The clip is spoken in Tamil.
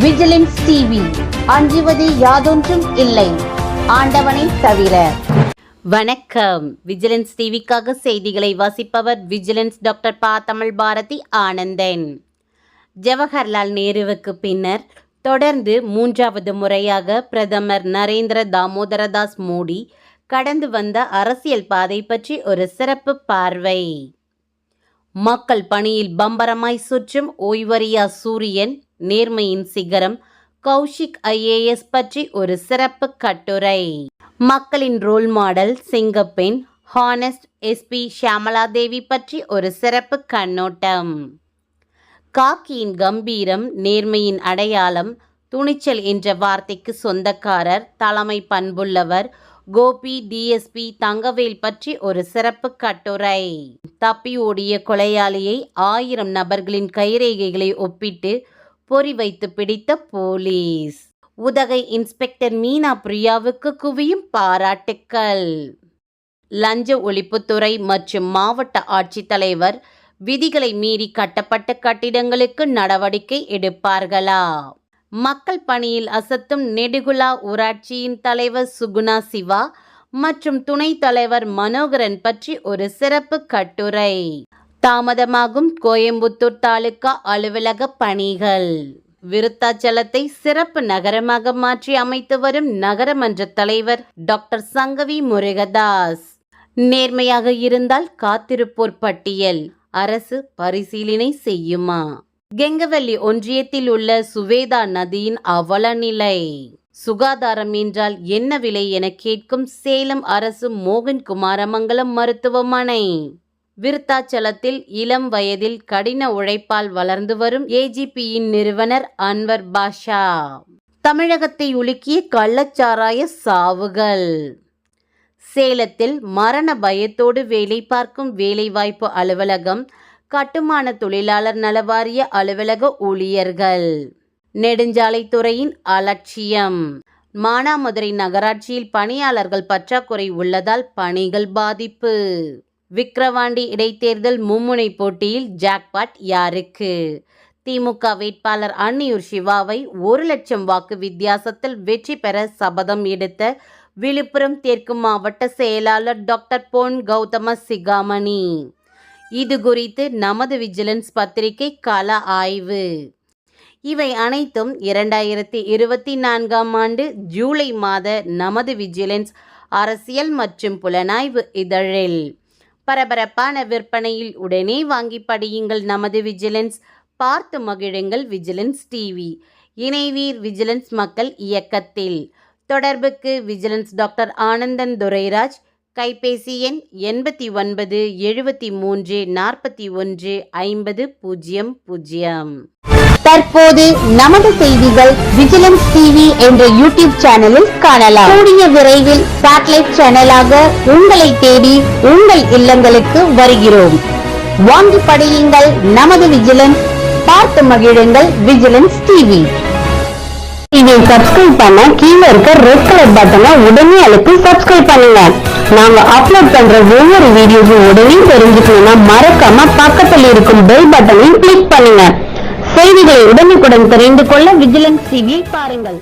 விஜிலன்ஸ் டிவி, அஞ்சுவது யாதொன்றும் இல்லை, ஆண்டவனை தவிர. வணக்கம். விஜிலன்ஸ் டிவிக்காக செய்திகளை வாசிப்பவர் விஜிலன்ஸ் டாக்டர் பா. தமிழ் பாரதி ஆனந்தன். ஜவஹர்லால் நேருவுக்கு பின்னர் தொடர்ந்து மூன்றாவது முறையாக பிரதமர் நரேந்திர தாமோதரதாஸ் மோடி கடந்து வந்த அரசியல் பாதை பற்றி ஒரு சிறப்பு பார்வை. மக்கள் பணியில் பம்பரமாய் சுற்றும் ஓய்வறியா சூரியன், நேர்மையின் சிகரம் கௌஷிக் IAS பற்றி ஒரு சிறப்பு கட்டுரை. மக்களின் ரோல் மாடல் சிங்கப்பெண் ஹானஸ்ட் SP ஷியாமலா தேவி பற்றி ஒரு சிறப்பு கண்ணோட்டம். காக்கியின் கம்பீரம், நேர்மையின் அடையாளம், துணிச்சல் என்ற வார்த்தைக்கு சொந்தக்காரர், தலைமை பண்புள்ளவர் கோபி DSP தங்கவேல் பற்றி ஒரு சிறப்பு கட்டுரை. தப்பி ஓடிய கொலையாளியை 1000 நபர்களின் கைரேகைகளை ஒப்பிட்டு பொறி வைத்து பிடித்த போலீஸ். உதகை இன்ஸ்பெக்டர் மீனா பிரியாவுக்கு குவியும் பாராட்டுக்கள். லஞ்ச ஒழிப்புத்துறை மற்றும் மாவட்ட ஆட்சித்தலைவர் விதிகளை மீறி கட்டப்பட்ட கட்டிடங்களுக்கு நடவடிக்கை எடுப்பார்களா? மக்கள் பணியில் அசத்தும் நெடுகுலா ஊராட்சியின் தலைவர் சுகுணா சிவா மற்றும் துணைத் தலைவர் மனோகரன் பற்றி ஒரு சிறப்பு கட்டுரை. தாமதமாகும் கோயம்புத்தூர் தாலுகா அலுவலக பணிகள். விருத்தாச்சலத்தை சிறப்பு நகரமாக மாற்றி அமைத்து வரும் நகரமன்ற தலைவர் டாக்டர் சங்கவி முருகதாஸ். நேர்மையாக இருந்தால் காத்திருப்போர் பட்டியல் அரசு பரிசீலனை செய்யுமா? கெங்கவல்லி ஒன்றியத்தில் உள்ள சுவேதா நதியின் அவல நிலை. சுகாதாரம் என்றால் என்ன விலை என கேட்கும் சேலம் அரசு மோகன் குமாரமங்கலம் மருத்துவமனை. விருத்தாச்சலத்தில் இளம் வயதில் கடின உழைப்பால் வளர்ந்து வரும் AGPயின் நிறுவனர் அன்வர் பாஷா. தமிழகத்தை உலுக்கிய கள்ளச்சாராய சாவுகள். சேலத்தில் மரண பயத்தோடு வேலை பார்க்கும் வேலைவாய்ப்பு அலுவலகம், கட்டுமான தொழிலாளர் நலவாரிய அலுவலக ஊழியர்கள். நெடுஞ்சாலைத்துறையின் அலட்சியம். மானாமதுரை நகராட்சியில் பணியாளர்கள் பற்றாக்குறை உள்ளதால் பணிகள் பாதிப்பு. விக்கிரவாண்டி இடைத்தேர்தல் மும்முனை போட்டியில் ஜாக்பாட் யாருக்கு? திமுக வேட்பாளர் அன்னியூர் சிவாவை 1 லட்சம் வாக்கு வித்தியாசத்தில் வெற்றி பெற சபதம் எடுத்த விழுப்புரம் தெற்கு மாவட்ட செயலாளர் டாக்டர் பொன் கௌதம சிகாமணி. இது குறித்து நமது விஜிலன்ஸ் பத்திரிகை கள ஆய்வு. இவை அனைத்தும் 2024ஆம் ஆண்டு ஜூலை மாத நமது விஜிலன்ஸ் அரசியல் மற்றும் புலனாய்வு இதழில். பரபரப்பான விற்பனையில் உடனே வாங்கி படியுங்கள் நமது விஜிலன்ஸ். பார்த்து மகிழுங்கள் விஜிலன்ஸ் டிவி. இணைவீர் விஜிலன்ஸ் மக்கள் இயக்கத்தில். தொடர்புக்கு விஜிலன்ஸ் டாக்டர் ஆனந்தன் துரைராஜ். கைபேசி எண் 89 73 41 50 00. தற்போது நமது செய்திகள் விஜிலன்ஸ் டிவி என்ற யூடியூப் சேனலில் காணலாம். கூடிய விரைவில் சேட்டலைட் சேனலாக உங்களை தேடி உங்கள் இல்லங்களுக்கு வருகிறோம். வாங்கி படியுங்கள் நமது விஜிலன்ஸ். பார்த்து மகிழுங்கள் விஜிலன்ஸ் டிவி. இதை சப்ஸ்கிரைப் பண்ண கீழே இருக்க ரெட் கலர் பட்டனை உடனே அழுத்தி சப்ஸ்கிரைப் பண்ணுங்க. நாங்க அப்லோட் பண்ற ஒவ்வொரு வீடியோஸும் உடனே தெரிஞ்சுக்கணும்னா மறக்காம பக்கத்தில் இருக்கும் பெல் பட்டனையும் கிளிக் பண்ணுங்க. செய்திகளை உடனுக்குடன் தெரிந்து கொள்ள விஜிலன்ஸ் டிவியை பாருங்கள்.